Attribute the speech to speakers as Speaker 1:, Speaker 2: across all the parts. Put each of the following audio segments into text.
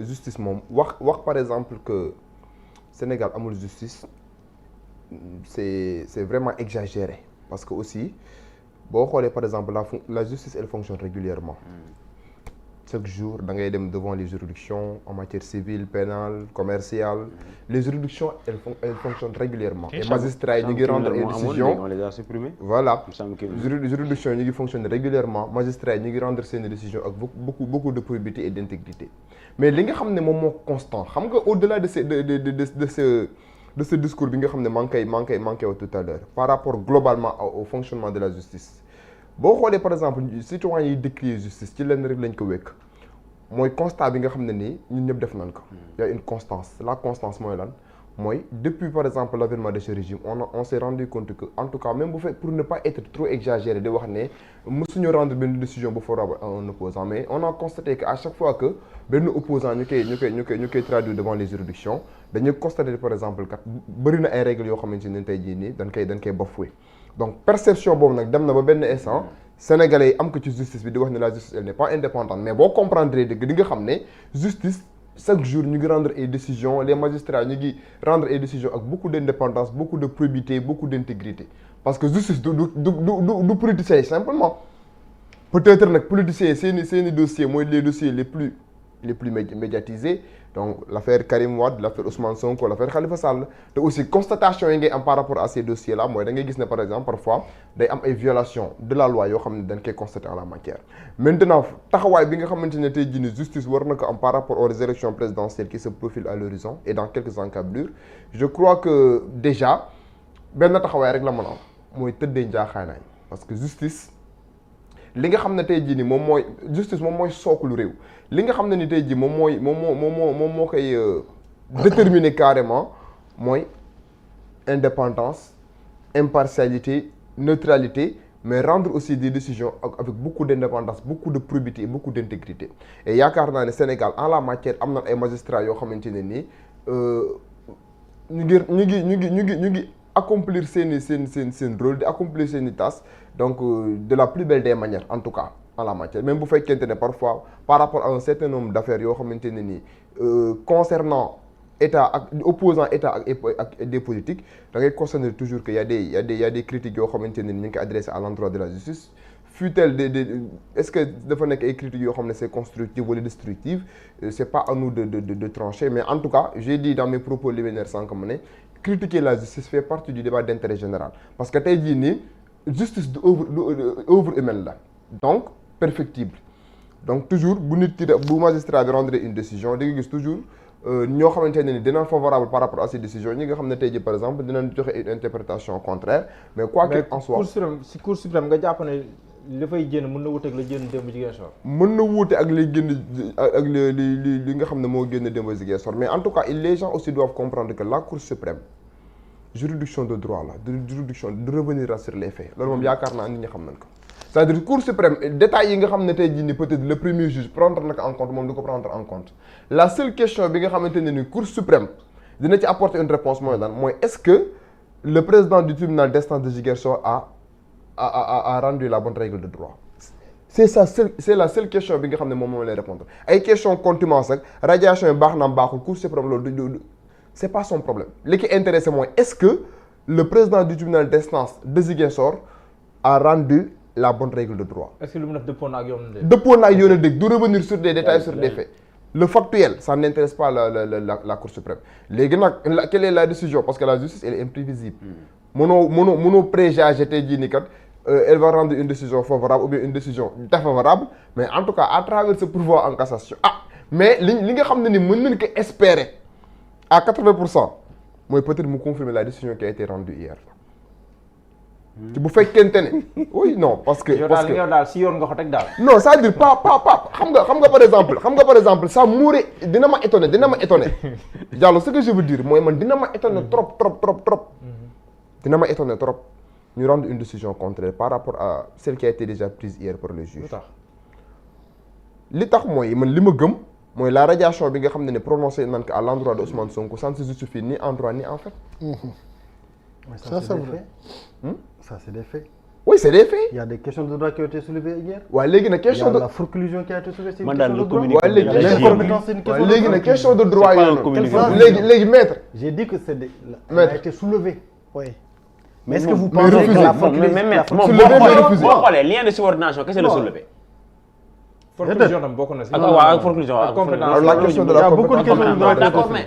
Speaker 1: justice moom wax par exemple que Sénégal amul justice c'est vraiment exagéré parce que aussi boo xoolee par exemple la justice elle fonctionne régulièrement chaque jour da ngay dem devant les juridictions en matière civile pénale commerciale les juridictions elles fonctionnent régulièrement et magistrats yi ñu ngi rendre ay décisions
Speaker 2: on les a supprimés.
Speaker 1: voilà juridiction yi ñu ngi fonctionner régulièrement magistrats yi ñu ngi rendre seeni décisions ak beaucoup de probité et d'intégrité mais li nga xam ne moom moo constant xam nga au-delà de ce discours bi nga xam ne maa ngi koy wax tout à l'heure par rapport globalement au fonctionnement de la justice boo xoolee par exemple citoyens yi décrier justice ci lenn rek lañ ko wékk mooy constat bi nga xam ne nii ñun ñëpp def nañ ko y a une constance la constance mooy lan mooy depuis par exemple l'avènement de ce régime on s'est rendu compte que en tout cas même bu fekk pour ne pas être trop exagéré di wax ne mësuñu rendre benn décision bu favorable à un opposant mais on a constaté que à chaque fois que benn opposant ñu koy traduire devant les juridictions dañuy constater par exemple kat bëri na ay règles yoo xamante ne tey jii nii dañ koy bafoué donc perception boobu nag dem na ba benn instant sénégalais yi am ko ci justice bi di wax ne la justice elle n'est pas indépendante mais boo comprendre dëgg di nga xam ne justice chaque jour ñu ngi rendre ay décisions les magistrats ñu ngi rendre ay décisions ak beaucoup d'indépendance beaucoup de probité beaucoup d'intégrité parce que justice du politicien simplement peut-être nag politiciens seeni dossiers mooy les dossiers les plus médiatisés donc l'affaire Karim Wade l'affaire Ousmane Sonko l'affaire Khalifa Sall te aussi constatation yi ngay am par rapport à ces dossiers là mooy da ngay gis ne par exemple parfois day am ay violations de la loi yoo xam ne dañ koy constater en la matière maintenant taxawaay bi nga xamante ne tey jii ni justice war na ko am par rapport aux élections présidentielles qui se profilent à l'horizon et dans quelques encablures je crois que déjà benn taxawaay rek la mën a am mooy tëddee njaaxaanaay parce que justice li nga xam ne tey jii ni moom mooy justice moom mooy sookulu réew li nga xam ne ni tey jii moom moo koy déterminer carrément mooy indépendance impartialité neutralité mais rendre aussi des décisions avec beaucoup d'indépendance beaucoup de probité et beaucoup d'intégrité et yaakaar naa ne Sénégal en la matière am na ay magistrats yoo xamante ne nii ñu ngi accomplir seen rôle di accomplir seen i tâches donc de la plus belle des manières en tout cas en la matière même bu fekkente ne parfois par rapport à un certain nombre d'affaires yoo xamante ne nii concernant état ak opposant état ak des politiques da ngay constater toujours que y a des critiques yoo xamante ne ni ñu ngi koy adressé à l'endroit de la justice fut-elle est-ce que dafa nekk ay critiques yoo xam ne c'est constructive wala destructive c'est pas à nous de trancher mais en tout cas j'ai dit dans mes propos liminaires sànq ma ne critiquer la justice fait partie du débat d'intérêt général parce que tey jii nii justice du œuvre humaine la donc perfectible donc toujours bu nit ki bu magistrat bi rendre une décision di nga gis toujours ñoo xamante ne ni dina favorable par rapport à ces décisions ñi nga xam ne tey jii par exemple dinañ joxe une interprétation contraire mais quoi qu'il en soit
Speaker 3: si cour suprême nga jàpp ne li fay génn mën na wuute ak la génn démb Ziguinchor
Speaker 1: mën na wuute ak lay génn ak li nga xam ne moo génn démb Ziguinchor mais en tout cas les gens aussi doivent comprendre que la cour suprême juridiction de droit la juridiction de revenir sur les faits loolu moom yaakaar naa nit ñi xam nañ ko c'est-à-dire cour suprême détails yi nga xam ne tey jii nii peut-être le premier juge prendre na ko en compte moom du ko prendre en compte la seule question bi nga xamante ne ni cour suprême dina ci apporter une réponse mooy lan mooy est-ce que le président du tribunal d'instance de Ziguinchor a rendu la bonne règle de droit c'est la seule question bi nga xam ne moom lay répondre ay question contumace ak radiation yi baax na baaxul cour suprême loolu c'est pas son problème li ki intéressé mooy est-ce que le président du tribunal d'instance de Ziguinchor a rendu la bonne règle de droit.
Speaker 3: est-ce que lu mu def dëppoo na ak yoon de.
Speaker 1: dëppoo na ak yoon de du revenir sur des détails sur des faits. le factuel ça n'intéresse pas la Cour suprême léegi nag quelle est la décision parce que la justice elle est imprévisible. mënoo préjuger tey jii nii kat elle va rendre une décision favorable ou bien une décision défavorable mais en tout cas à travers ce pourvoi en cassation mais li nga xam ne ni mën nañ ko espérer à 80% mooy peut-être mu confirmer la décision qui a été rendue hier. ci bu fekkente ne oui non parce que.
Speaker 3: yow daal si yoon nga ko teg daal.
Speaker 1: non c'est-à-dire pas xam nga par exemple ça m'aurait dina ma étonné Diallo ce que je veux dire mooy man dina ma étonné trop. dina ma étonné trop ñu rendre une décision contraire par rapport à celle qui a été déjà prise hier par le juge. li tax mooy man li ma gëm mooy la radiation bi nga xam ne prononcé nañ ko à l'endroit de Ousmane Sonko ça ne se justifie ni en droit ni en fait.
Speaker 4: Ça c'est vrai. Ça c'est des faits.
Speaker 1: oui c'est des faits.
Speaker 2: Il y a des questions de droit qui ont été soulevées hier.
Speaker 1: waaye léegi nag
Speaker 2: Il y
Speaker 1: question
Speaker 2: a
Speaker 1: de
Speaker 2: la forclusion qui a été soulevée, c'est une
Speaker 4: Man daal
Speaker 2: question
Speaker 4: le
Speaker 2: de droit.
Speaker 4: communiqué
Speaker 1: waaye léegi
Speaker 4: bi yàlla
Speaker 2: L'incompétence, c'est une question
Speaker 1: waaye
Speaker 2: de
Speaker 1: léegi
Speaker 2: droit.
Speaker 1: nag question de droit
Speaker 4: C'est pas
Speaker 1: yooyu
Speaker 4: un communiqué.
Speaker 1: noonu léegi maître
Speaker 2: J'ai dit que c'est elle
Speaker 1: Maître.
Speaker 2: a été soulevée.
Speaker 5: Oui. Mais est-ce que
Speaker 4: moom-
Speaker 5: vous
Speaker 1: mais
Speaker 5: pensez
Speaker 1: refusé.
Speaker 5: que la
Speaker 4: mais
Speaker 5: forclusion...
Speaker 4: mais moom
Speaker 1: Soulever, mais
Speaker 4: boo
Speaker 1: refuser.
Speaker 4: xoolee lien de subordination kese la
Speaker 2: Non.
Speaker 4: soulevé.
Speaker 3: forclusion tam bokk na si.
Speaker 4: ak waaw ak forclusion
Speaker 3: Ak compétence.
Speaker 1: alors la question de
Speaker 2: Il y
Speaker 1: la
Speaker 2: a beaucoup de
Speaker 1: compétence
Speaker 2: questions de
Speaker 4: Non,
Speaker 2: droit.
Speaker 4: d'accord, mais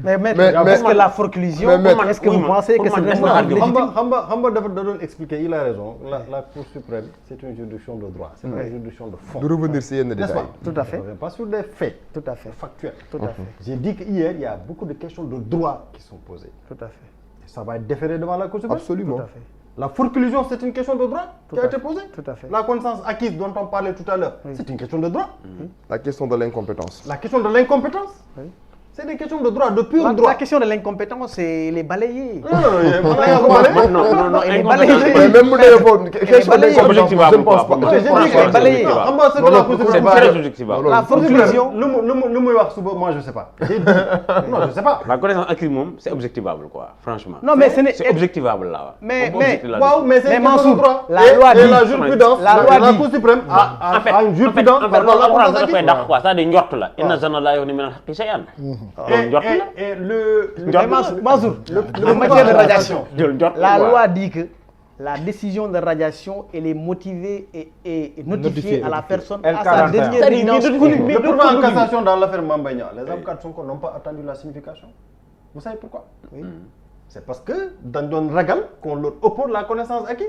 Speaker 5: Mais maître,
Speaker 1: Mais-
Speaker 5: est-ce que la forclusion,
Speaker 1: mais maître,
Speaker 5: est-ce que vous
Speaker 4: oui,
Speaker 5: pensez que
Speaker 4: pour
Speaker 5: c'est
Speaker 4: moi,
Speaker 5: vraiment
Speaker 4: laisse-moi
Speaker 5: légitime?
Speaker 2: Xam nga dafa da doon expliquer, il a raison. La Cour suprême, c'est une juridiction de droit, c'est pas une juridiction de fond.
Speaker 1: de revenir si yenn
Speaker 2: N'est-ce
Speaker 1: détails
Speaker 2: pas?
Speaker 5: Tout à fait.
Speaker 2: On ne revient pas sur des faits
Speaker 5: Tout à fait.
Speaker 2: factuels.
Speaker 5: Tout à fait.
Speaker 2: J'ai dit qu'hier, il y a beaucoup de questions de droit qui sont posées.
Speaker 5: Tout à fait.
Speaker 2: Et ça va être déféré devant la Cour suprême.
Speaker 1: absolument
Speaker 5: Tout à fait.
Speaker 2: La forclusion, c'est une question de droit qui
Speaker 5: Tout
Speaker 2: a
Speaker 5: à
Speaker 2: été
Speaker 5: fait.
Speaker 2: posée.
Speaker 5: Tout à fait.
Speaker 2: La connaissance acquise dont on parlait tout à l'heure, c'est une question de droit.
Speaker 1: la question de l'incompétence
Speaker 2: La question de l'incompétence,
Speaker 5: Oui.
Speaker 2: c'est des questions de droit, de pur
Speaker 5: La
Speaker 2: droit.
Speaker 5: question de l'incompétence, c'est les balayés.
Speaker 2: Non, non, non,
Speaker 4: non, non,
Speaker 5: Elle est
Speaker 4: incompétence.
Speaker 5: balayée.
Speaker 1: mais même bu dee foofu question
Speaker 5: balayée.
Speaker 1: d'incompétence je ne pense pas
Speaker 4: Objectivable,
Speaker 1: je
Speaker 4: quoi.
Speaker 1: pense
Speaker 5: Elle est
Speaker 1: pas.
Speaker 5: balayée.
Speaker 2: xam nga ce que
Speaker 1: Non,
Speaker 2: la
Speaker 1: non,
Speaker 2: Cour
Speaker 1: c'est
Speaker 2: suprême
Speaker 4: C'est
Speaker 2: va
Speaker 4: très
Speaker 2: dire.
Speaker 4: objectivable.
Speaker 5: La forclusion,
Speaker 2: Lu muy wax suba, moi je sais pas. J'ai dit, non, je sais pas.
Speaker 4: La connaissance acquise moom c'est objectivable quoi franchement.
Speaker 5: Non, mais ce n'est-
Speaker 4: c'est objectivable là.
Speaker 5: Mais-
Speaker 4: Moom
Speaker 5: mais-
Speaker 4: objectif la
Speaker 2: Waaw, mais c'est
Speaker 5: Mais
Speaker 2: une question de
Speaker 5: Mansour,
Speaker 2: droit.
Speaker 5: la loi
Speaker 2: Et
Speaker 5: dit-
Speaker 2: la jurisprudence,
Speaker 5: la loi
Speaker 2: la
Speaker 5: dit-
Speaker 2: Cour suprême
Speaker 4: en fait
Speaker 2: a une jurisprudence
Speaker 4: en fait
Speaker 2: par
Speaker 4: loolu
Speaker 2: la
Speaker 4: alxuraan
Speaker 2: connaissance
Speaker 4: dafay
Speaker 2: acquise.
Speaker 4: dàq quoi c'est-à-dire njort la inna zanna laa yughni minal haqqi shay'an. loolu njort la.
Speaker 2: Et le
Speaker 4: Njort la.
Speaker 5: Mansour, en matière de radiation,
Speaker 4: jël njort
Speaker 5: la
Speaker 4: quoi.
Speaker 5: loi dit que la décision de radiation, elle est motivée et notifiée à la personne à sa
Speaker 3: L41.
Speaker 5: dernière
Speaker 4: C'est-à-dire,
Speaker 5: éminence
Speaker 4: mais
Speaker 5: connue.
Speaker 2: Le pourvoi en cassation dans l'affaire Mame Mbaye Niang, les avocats de Sonko n'ont pas attendu la signification. Vous savez pourquoi?
Speaker 5: Oui.
Speaker 2: C'est parce que dañ doon ragal qu'on leur oppose la connaissance acquise.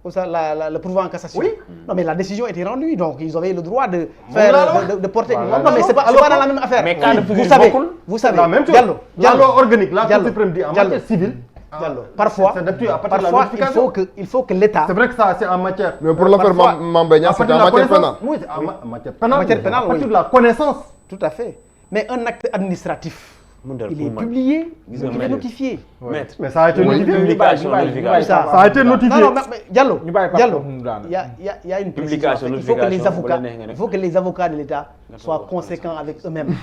Speaker 5: Ou ça, le pourvoi en cassation.
Speaker 2: Oui.
Speaker 5: Non, mais la décision était rendue, donc ils avaient le droit de
Speaker 2: là,
Speaker 5: de porter.
Speaker 2: Voilà.
Speaker 5: Non, mais c'est pas dans la même affaire.
Speaker 4: Mais cas de
Speaker 5: vous
Speaker 4: figure
Speaker 5: savez,
Speaker 4: bokkul.
Speaker 5: vous savez,
Speaker 2: La même chose.
Speaker 5: Diallo,
Speaker 2: La loi organique, la Cour
Speaker 5: Diallo,
Speaker 2: suprême dit en
Speaker 5: Diallo,
Speaker 2: matière civile.
Speaker 5: Diallo. Parfois,
Speaker 2: c'est d'habitude à partir de la
Speaker 5: parfois
Speaker 2: notification.
Speaker 5: il faut que l'État.
Speaker 2: C'est vrai que ça, c'est en matière.
Speaker 1: mais pour l'affaire
Speaker 2: parfois,
Speaker 1: Mame Mbaye Niang
Speaker 2: à partir
Speaker 1: c'était
Speaker 2: de
Speaker 1: en
Speaker 2: la
Speaker 1: matière
Speaker 2: connaissance.
Speaker 1: pénale
Speaker 2: Oui, c'est en matière pénale.
Speaker 5: En matière
Speaker 2: mais
Speaker 5: pénale,
Speaker 2: à partir
Speaker 5: oui.
Speaker 2: de la connaissance.
Speaker 5: Tout à fait. Mais un acte administratif,
Speaker 4: Mu dal
Speaker 5: il
Speaker 4: pour
Speaker 5: est
Speaker 4: man.
Speaker 5: publié,
Speaker 4: Gis
Speaker 5: il
Speaker 4: nga
Speaker 5: est
Speaker 4: maître.
Speaker 5: notifié.
Speaker 4: Maître.
Speaker 2: Mais ça a été
Speaker 1: Oui.
Speaker 2: notifié.
Speaker 4: Publication, notification.
Speaker 5: Ça.
Speaker 2: Ça a été notifié.
Speaker 5: Non, non, mais Diallo,
Speaker 3: Ñu bàyyi Pape
Speaker 5: Diallo,
Speaker 3: foofu mu daanu.
Speaker 5: il y a une
Speaker 4: Publication,
Speaker 5: précision. Il faut que les
Speaker 4: notification,
Speaker 5: avocats,
Speaker 4: bu la neex nga def.
Speaker 5: il faut que les avocats de l'État soient
Speaker 4: wax
Speaker 5: conséquents avec eux-mêmes.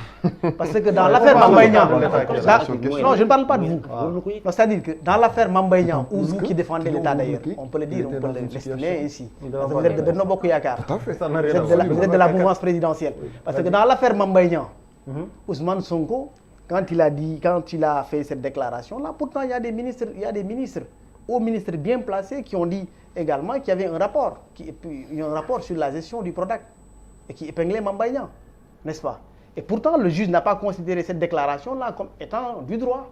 Speaker 5: Parce que dans
Speaker 2: Ouais,
Speaker 5: l'affaire
Speaker 2: on parle
Speaker 5: Mame Mbaye
Speaker 2: de
Speaker 5: Niang,
Speaker 2: l'État qui est là.
Speaker 5: non, je ne parle pas de vous.
Speaker 2: Ah.
Speaker 5: Non, c'est-à-dire que dans l'affaire Mame Mbaye Niang, ou vous qui défendez l'État d'ailleurs, on peut le dire, on peut l'estimer ici. Parce que vous êtes de Benno Bokk Yaakaar.
Speaker 1: tout à fait
Speaker 2: Ça n'a
Speaker 5: Vous
Speaker 2: rien à
Speaker 5: êtes
Speaker 2: voir.
Speaker 5: vous êtes de la mouvance présidentielle. Parce que dans l'affaire Mame Mbaye Niang, Ousmane Sonko, quand il a fait cette déclaration-là, pourtant il y a des ministres, hauts ministres bien placés qui ont dit également qu'il y avait un rapport sur la gestion du Prodac et qui épinglait Mame Mbaye Niang, n'est-ce pas? Et pourtant le juge n'a pas considéré cette déclaration-là comme étant du droit.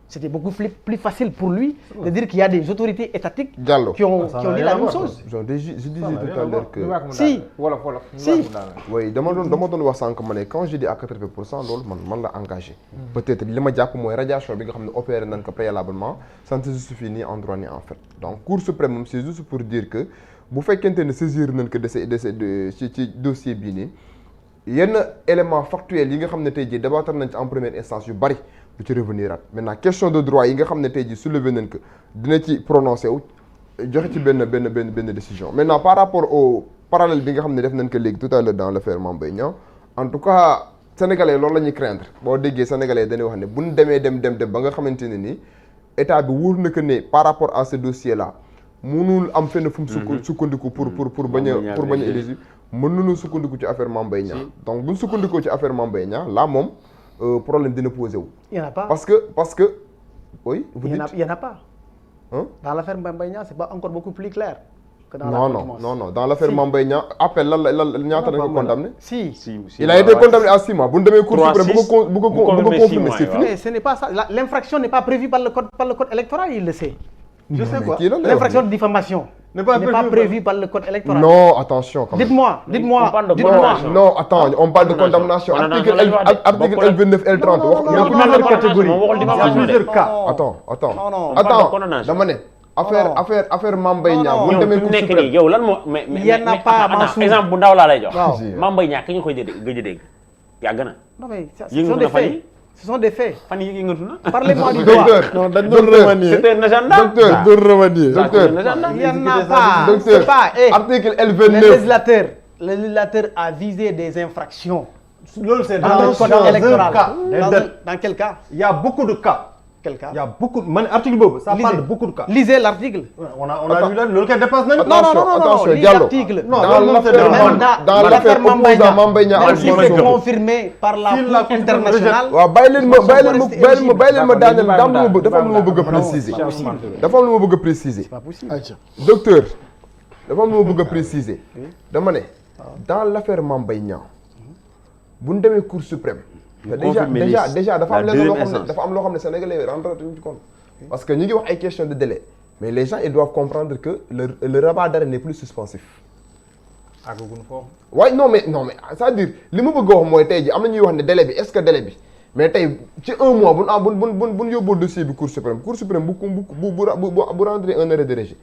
Speaker 5: C'était beaucoup plus facile pour lui de dire qu'il y a des autorités étatiques
Speaker 1: Diallo
Speaker 5: qui ont
Speaker 2: Ça
Speaker 5: dit
Speaker 2: n'a
Speaker 5: la
Speaker 2: rien à
Speaker 5: même
Speaker 2: voir.
Speaker 5: chose.
Speaker 1: je disais
Speaker 2: n'a rien
Speaker 1: tout
Speaker 2: à
Speaker 1: à
Speaker 2: voir.
Speaker 1: l'heure que
Speaker 3: Ñu bàyyi ko mu
Speaker 5: Si.
Speaker 3: daanu. Wolof. Ñu
Speaker 5: Si.
Speaker 3: bàyyi ko mu daanu.
Speaker 1: oui dama doon wax sànq ma ne quand je dis à 80% loolu man la engagé peut-être li ma jàpp mooy radiation bi nga xam ne opéré nañ ko préalablement ça ne se justifie ni en droit ni en fait donc Cour suprême moom c'est juste pour dire que bu fekkente ne saisir nañ ko ci dossier bii nii yenn éléments factuels yi nga xam ne tey jii débattre nañ ci en première instance yu bari du ci revenir at maintenant question de droit yi nga xam ne tey jii soulevé nañ ko dina ci prononcé wu joxe ci benn décision maintenant par rapport au parallèle bi nga xam ne def nañ ko léegi tout à l'heure dans l'affaire Mame Mbaye Niang en tout cas sénégalais loolu la ñuy craindre boo déggee sénégalais dañuy wax ne bu ñu demee dem ba nga xamante ne ni état bi wóor na que ne par rapport à ce dossier là mënul am fenn fu mu sukkandiku pour bañ a éligible mën nañu sukkandiku ci affaire Mame Mbaye Niang donc bu ñu sukkandikoo ci affaire Mame Mbaye Niang là moom problème dina posé wu.
Speaker 5: Il n'y en a pas.
Speaker 1: parce que oui vous dites
Speaker 5: Il n'y en a pas.
Speaker 1: hein?
Speaker 5: Dans l'affaire Mame Mbaye Niang, c'est pas encore beaucoup plus clair que dans
Speaker 1: non
Speaker 5: la
Speaker 1: non non non dans l'affaire Mame Mbaye Niang appel lan ñaata nañ ko condamné.
Speaker 5: Si.
Speaker 1: Il a été condamné à 6 mois bu ñu demee Cour suprême bu ko confirmer c'est fini.
Speaker 5: Mais ce n'est pas ça. L'infraction n'est pas prévue par le code électoral, il le sait.
Speaker 2: Je sais quoi.
Speaker 1: Kii lan lay wax
Speaker 5: L'infraction de diffamation
Speaker 2: N'est pas
Speaker 5: prévue par le code électoral.
Speaker 1: non attention quand même.
Speaker 5: Dites-moi.
Speaker 4: On parle de
Speaker 5: Dites-moi.
Speaker 4: condamnation.
Speaker 1: non attends on parle de condamnation article L29 L30 wax
Speaker 5: non,
Speaker 1: plusieurs catégories.
Speaker 4: waxul
Speaker 2: Il y a
Speaker 4: diffamation de.
Speaker 2: plusieurs cas.
Speaker 1: attends
Speaker 5: Non, non.
Speaker 4: On parle de
Speaker 1: attends
Speaker 4: condamnation.
Speaker 1: dama ne affaire Mame Mbaye
Speaker 5: Non,
Speaker 1: Niang
Speaker 5: non.
Speaker 1: bu ñu
Speaker 4: ñoom
Speaker 1: demee
Speaker 4: fi mu
Speaker 1: Cour
Speaker 4: nekk
Speaker 1: suprême
Speaker 4: nii yow lan moo mais
Speaker 5: Il y en a pas, Mansour.
Speaker 4: exemple bu ndaw laa lay jox.
Speaker 5: Waaw.
Speaker 4: Mame Mbaye Niang ki ñu koy gëj a dégg yàgg na.
Speaker 5: Non, mais ce
Speaker 4: Yëngatu
Speaker 5: sont
Speaker 4: na
Speaker 5: des
Speaker 4: fan
Speaker 5: faits.
Speaker 4: yi
Speaker 5: Ce sont des faits.
Speaker 4: fan yii yëngatu na.
Speaker 5: Parlez-moi du droit.
Speaker 1: docteur
Speaker 2: Non, dañ
Speaker 1: doon remanier
Speaker 4: c'est un agenda.
Speaker 1: docteur doon remanier docteur
Speaker 5: Il n'y en a pas.
Speaker 1: docteur
Speaker 5: C'est pas.
Speaker 1: article
Speaker 5: Le
Speaker 1: L29
Speaker 5: législateur a visé des infractions
Speaker 2: Loolu c'est
Speaker 5: dans
Speaker 2: dans
Speaker 5: le
Speaker 2: un
Speaker 5: code
Speaker 2: cas.
Speaker 5: électoral.
Speaker 2: Dans
Speaker 5: Dans quel cas?
Speaker 2: Il y a beaucoup de cas
Speaker 5: Quel cas?
Speaker 2: Il y a beaucoup article boobu, ça
Speaker 5: Lisez.
Speaker 2: parle de beaucoup de cas.
Speaker 5: Lisez l'article.
Speaker 2: On a vu là, loolu kay dépasse nañu.
Speaker 1: Attention,
Speaker 5: lisez
Speaker 1: Diallo.
Speaker 5: l'article.
Speaker 2: Non,
Speaker 1: Dans
Speaker 2: loolu moom c'est
Speaker 1: dans l'affaire opposant Mame Mbaye Niang
Speaker 5: même
Speaker 1: ak
Speaker 5: si
Speaker 1: Ousmane
Speaker 5: c'est
Speaker 1: Sonko.
Speaker 5: confirmé par la
Speaker 2: Si la
Speaker 5: Cour
Speaker 2: Cour
Speaker 5: internationale.
Speaker 1: waaw bàyyi leen ma daaneel dafa am lu ma bëgg a préciser. dafa am lu ma bëgg a préciser.
Speaker 5: C'est pas possible.
Speaker 1: Docteur dafa am lu ma bëgg a préciser. dama ne dans l'affaire Mame Mbaye Niang bu ñu demee Cour suprême. déjà dafa am loo xam ne Sénégalais rendre ci compte. parce que ñu ngi wax ay question de délai mais les gens ils doivent comprendre que le rabat d'arrêt n'est plus suspensif.
Speaker 3: àggaguñu foofu.
Speaker 1: waaye non mais c'est-à-dire li ma bëgg a wax mooy tey ji am na ñuy wax ne délai bi est-ce que délai bi mais tey ci un mois bu ñu yóbboo dossier bi Cour suprême bu rendre un arrêt de rejet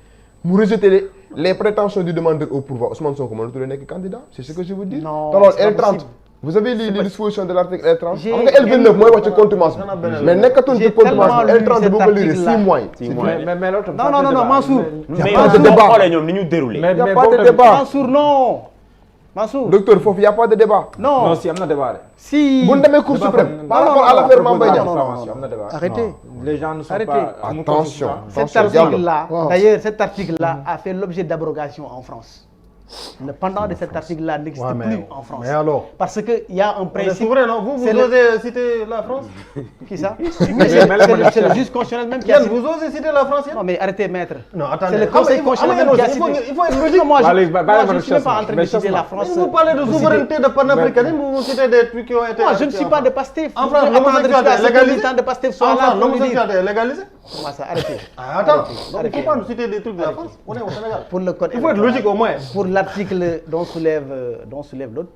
Speaker 1: mu rejeter les prétentions du demandeur au pourvoi Ousmane Sonko mën na tuddee nekk candidat c'est ce que je veux dire.
Speaker 5: Non,
Speaker 1: te loolu
Speaker 5: c'est pas
Speaker 1: L30
Speaker 5: possible.
Speaker 1: vous avez lu les dispositions de l'article L30
Speaker 5: J'ai-
Speaker 1: xam nga L29 mooy wax ci contumace bi mais nekkatuñ ci
Speaker 5: J'ai
Speaker 1: contumace bi
Speaker 5: tellement
Speaker 1: L30
Speaker 5: lu
Speaker 1: boo ko
Speaker 5: cet
Speaker 1: lire
Speaker 5: article-là.
Speaker 1: 6 mois.
Speaker 3: mais loolu tam.
Speaker 5: Non, Mansour.
Speaker 4: mais
Speaker 1: pas de
Speaker 4: boo
Speaker 1: débat.
Speaker 4: xoolee ñoom ni ñu déroulé.
Speaker 1: y a pas de débat
Speaker 5: Mansour, non. Mansour.
Speaker 1: docteur foofu y a pas de débat.
Speaker 5: Non.
Speaker 3: non si am na débat de.
Speaker 5: Si.
Speaker 1: bu ñu demee Cour suprême par rapport à l'affaire Mame Mbaye Niang.
Speaker 3: am na débat.
Speaker 5: Arrêtez.
Speaker 3: Les gens ne sont
Speaker 5: Arrêtez.
Speaker 3: pas. amul
Speaker 1: Attention.
Speaker 3: consultant.
Speaker 5: Cet article-là,
Speaker 6: Wow.
Speaker 5: d'ailleurs, cet article-là a fait l'objet d'abrogation en France. Le pendant de cet article-là n'existe
Speaker 2: Ouais, mais-
Speaker 5: plus en France.
Speaker 2: mais alors?
Speaker 5: Parce qu'il y a un
Speaker 2: On est
Speaker 5: principe.
Speaker 2: souverain, non? Vous
Speaker 5: c'est le-
Speaker 2: osez citer la France?
Speaker 5: Qui ça? Mais c'est le juge constitutionnel même qui a
Speaker 2: Yann, vous osez citer la France, Yann?
Speaker 5: Non, mais arrêtez, maître.
Speaker 2: Non, attendez.
Speaker 5: C'est le Conseil constitutionnel même qui a
Speaker 2: il
Speaker 5: cité.
Speaker 2: faut être logique.
Speaker 5: Moi,
Speaker 3: Allez,
Speaker 5: je
Speaker 3: bah,
Speaker 5: moi,
Speaker 3: bah,
Speaker 5: je ne suis même pas en train de
Speaker 3: mais
Speaker 5: citer la
Speaker 3: Chassement.
Speaker 5: France.
Speaker 2: Vous parlez de
Speaker 5: pour
Speaker 2: souveraineté,
Speaker 5: citer.
Speaker 2: de panafricanisme, vous citez des trucs qui ont été...
Speaker 5: Moi, je ne suis pas de Pastef.
Speaker 2: En
Speaker 5: Vous
Speaker 2: France,
Speaker 5: pouvez attendre
Speaker 2: l'homosexualité
Speaker 5: jusqu'à
Speaker 2: est
Speaker 5: ce que le
Speaker 2: légalisée.
Speaker 5: militant de Pastef soit
Speaker 2: En
Speaker 5: là
Speaker 2: France,
Speaker 5: pour nous dire.
Speaker 2: l'homosexualité est légalisée?
Speaker 5: Comment ça? Arrêtez.
Speaker 2: Ah, attends, donc il ne
Speaker 5: Arrêtez.
Speaker 2: faut pas nous citer des trucs de la France. On est au Sénégal.
Speaker 5: Pour le code
Speaker 2: Il faut être
Speaker 5: électoral.
Speaker 2: logique au moins.
Speaker 5: Pour l'article dont soulève l'autre,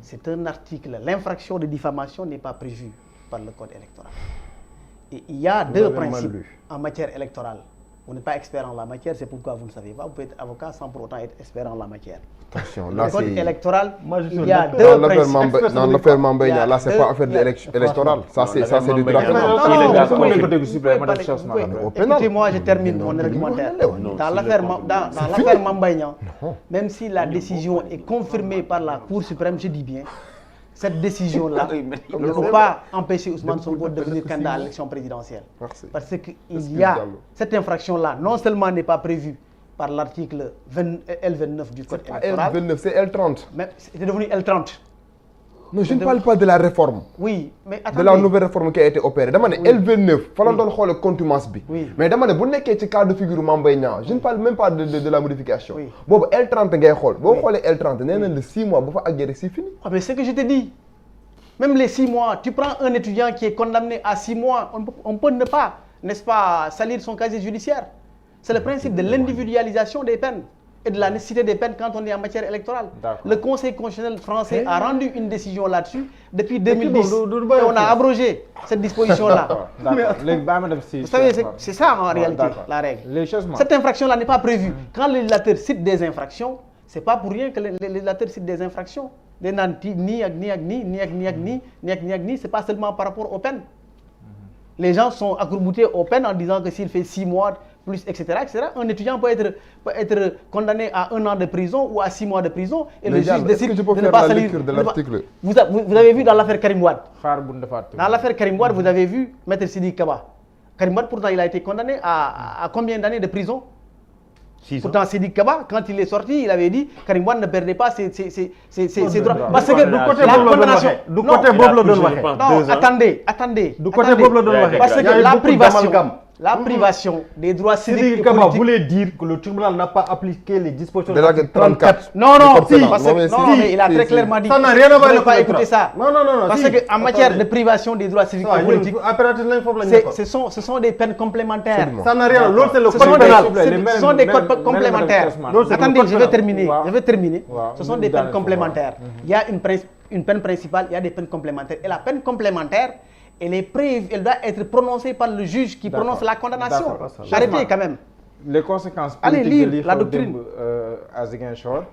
Speaker 5: c'est un article. L'infraction de diffamation n'est pas prévue par le code électoral. Et il y a deux
Speaker 2: avez mal
Speaker 5: principes
Speaker 2: lu.
Speaker 5: en matière électorale. Vous n'êtes pas expert en la matière, c'est pourquoi vous ne savez pas. Vous pouvez être avocat sans pour autant être expert en la matière.
Speaker 1: Attention là
Speaker 5: Le code
Speaker 1: c'est
Speaker 5: électoral,
Speaker 2: Moi, je suis
Speaker 5: il y a
Speaker 2: d'accord.
Speaker 5: deux
Speaker 1: dans l'affaire
Speaker 5: principes.
Speaker 1: Mame Mbaye Niang là c'est pas affaire électorale ça c'est du droit pénal. Au pénal.
Speaker 5: Écoutez-moi, je termine mon argumentaire. Dans l'affaire Mame Mbaye Niang, même si la décision est confirmée par la Cour suprême, je dis bien, cette décision-là ne peut pas empêcher Ousmane Sonko de devenir candidat à l'élection présidentielle.
Speaker 1: Merci.
Speaker 5: Parce qu'il y a cette infraction-là, non seulement n'est pas prévue par l'article L29 du Code électoral,
Speaker 1: L29 c'est L30.
Speaker 5: mais c'est devenu L30.
Speaker 1: Non, je ne parle pas de la réforme.
Speaker 5: Oui, mais
Speaker 1: De
Speaker 5: attendez.
Speaker 1: la nouvelle réforme qui a été opérée. Dama ne L29 fa la doon xool contumace bi.
Speaker 5: Oui.
Speaker 1: Mais dama ne bu nekkee ci cas de figure Mame Mbaye Niang je ne parle même pas de la modification.
Speaker 5: Oui.
Speaker 1: boobu L30 ngay xool boo xoolee L30 nee nañ le 6 mois bu fa àggee rek c'est fini.
Speaker 5: Ah, mais c'est ce que je te dis. Même les 6 mois, tu prends un étudiant qui est condamné à 6 mois, on peut ne pas, n'est-ce pas, salir son casier judiciaire. C'est le principe de l'individualisation des peines et de la nécessité des peines quand on est en matière électorale.
Speaker 3: D'accord.
Speaker 5: Le Conseil constitutionnel français a rendu une décision là-dessus depuis 2010
Speaker 2: bon,
Speaker 5: et on a abrogé cette disposition-là.
Speaker 3: D'accord. Léegi bàyyi ma dem si.
Speaker 5: Vous savez, c'est ça en réalité
Speaker 3: d'accord.
Speaker 5: la règle.
Speaker 3: Les choses.
Speaker 5: Cette infraction-là n'est pas prévue. Quand le législateur cite des infractions, c'est pas pour rien que le législateur cite des infractions. Des nantis, c'est pas seulement par rapport aux peines. Les gens sont accourboutés aux peines en disant que s'il fait 6 mois, plus, etc., un étudiant peut être condamné à 1 an de prison ou à 6 mois de prison et le juge décide de ne pas salir.
Speaker 1: de l'article?
Speaker 5: Vous avez vu dans l'affaire Karim Wade.
Speaker 3: xaar bu ñu defaat.
Speaker 5: Dans l'affaire Karim Wade, vous avez vu Maître Sidi Kaba. Karim Wade, pourtant, il a été condamné à combien d'années de prison?
Speaker 4: 6 ans.
Speaker 5: Pourtant, Sidi Kaba, quand il est sorti, il avait dit Karim Wade ne perdait pas ses droits. Parce que
Speaker 2: Du côté
Speaker 5: la
Speaker 2: boobu la doon
Speaker 5: condamnation.
Speaker 2: waxee. Du
Speaker 5: Non,
Speaker 2: côté boobu la doon waxee.
Speaker 5: non, attendez.
Speaker 2: Du côté boobu la doon waxee.
Speaker 5: Parce
Speaker 2: Il y
Speaker 5: que
Speaker 2: a eu
Speaker 5: la
Speaker 2: beaucoup
Speaker 5: privation,
Speaker 2: d'amalgame.
Speaker 5: la privation des droits civiques
Speaker 2: Sidi
Speaker 5: et
Speaker 2: Kaba
Speaker 5: politiques.
Speaker 2: voulait dire que le tribunal n'a pas appliqué les dispositions
Speaker 1: De l'article 34.
Speaker 5: Non,
Speaker 1: Du
Speaker 5: non,
Speaker 1: code pénal.
Speaker 5: parce
Speaker 1: Non,
Speaker 5: que
Speaker 1: mais
Speaker 5: non,
Speaker 1: si,
Speaker 5: mais il a
Speaker 1: si,
Speaker 5: très
Speaker 1: si.
Speaker 5: clairement dit.
Speaker 2: Ça n'a rien à voir
Speaker 5: Vous
Speaker 2: avec
Speaker 5: n'avez pas
Speaker 2: le
Speaker 5: écouté ça.
Speaker 2: Non,
Speaker 5: Parce
Speaker 2: si.
Speaker 5: qu'en matière
Speaker 2: Attendez.
Speaker 5: de privation des droits civiques
Speaker 2: Ça,
Speaker 5: et politiques,
Speaker 2: impératif lañ foofu lañ nekkoon.
Speaker 5: ce sont des peines complémentaires.
Speaker 1: Absolument.
Speaker 2: Ça n'a rien. L'autre c'est le
Speaker 5: Ce sont
Speaker 2: code
Speaker 5: des,
Speaker 2: pénal.
Speaker 5: ce sont des codes complémentaires.
Speaker 2: L'autre, c'est le
Speaker 5: Attendez,
Speaker 2: code
Speaker 5: je vais
Speaker 2: pénal.
Speaker 5: terminer.
Speaker 3: Wow.
Speaker 5: Je vais terminer.
Speaker 3: Wow.
Speaker 5: Ce sont des
Speaker 3: Dans
Speaker 5: peines
Speaker 3: le
Speaker 5: complémentaires. Il y a une peine principale, il y a des peines complémentaires. Et la peine complémentaire, elle doit être prononcée par le juge qui prononce la condamnation.
Speaker 3: D'accord.
Speaker 5: Arrêtez quand même.
Speaker 3: Les conséquences
Speaker 5: Allez
Speaker 3: politiques de
Speaker 5: lire
Speaker 3: lii
Speaker 5: la
Speaker 3: xew
Speaker 5: doctrine.
Speaker 3: démb, à Ziguinchor.